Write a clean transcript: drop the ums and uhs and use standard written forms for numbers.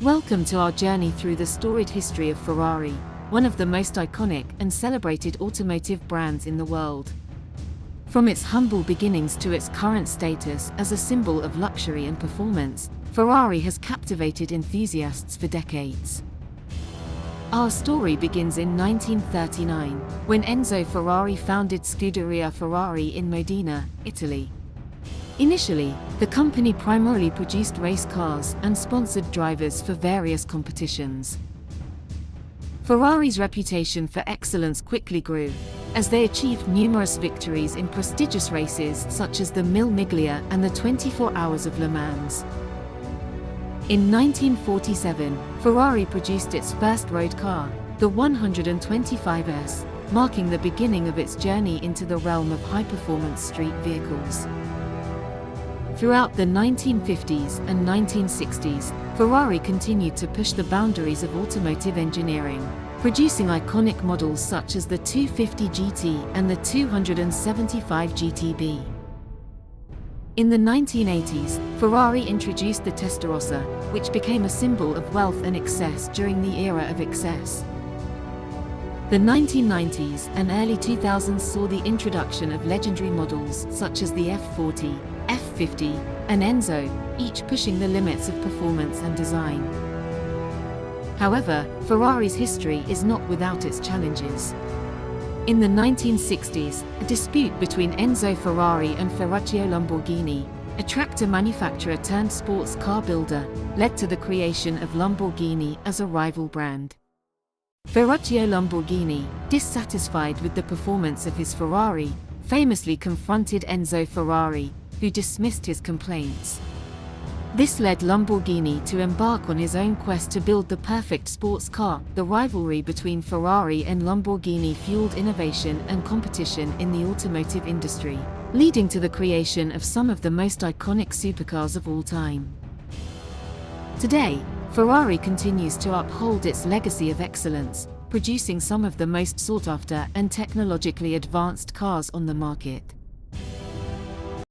Welcome to our journey through the storied history of Ferrari, one of the most iconic and celebrated automotive brands in the world. From its humble beginnings to its current status as a symbol of luxury and performance, Ferrari has captivated enthusiasts for decades. Our story begins in 1939, when Enzo Ferrari founded Scuderia Ferrari in Modena, Italy. Initially, the company primarily produced race cars and sponsored drivers for various competitions. Ferrari's reputation for excellence quickly grew, as they achieved numerous victories in prestigious races such as the Mille Miglia and the 24 Hours of Le Mans. In 1947, Ferrari produced its first road car, the 125S, marking the beginning of its journey into the realm of high-performance street vehicles. Throughout the 1950s and 1960s, Ferrari continued to push the boundaries of automotive engineering, producing iconic models such as the 250 GT and the 275 GTB. In the 1980s, Ferrari introduced the Testarossa, which became a symbol of wealth and excess during the era of excess. The 1990s and early 2000s saw the introduction of legendary models such as the F40, F50, and Enzo, each pushing the limits of performance and design. However, Ferrari's history is not without its challenges. In the 1960s, a dispute between Enzo Ferrari and Ferruccio Lamborghini, a tractor manufacturer turned sports car builder, led to the creation of Lamborghini as a rival brand. Ferruccio Lamborghini, dissatisfied with the performance of his Ferrari, famously confronted Enzo Ferrari, who dismissed his complaints. This led Lamborghini to embark on his own quest to build the perfect sports car. The rivalry between Ferrari and Lamborghini fueled innovation and competition in the automotive industry, leading to the creation of some of the most iconic supercars of all time. Today, Ferrari continues to uphold its legacy of excellence, producing some of the most sought-after and technologically advanced cars on the market.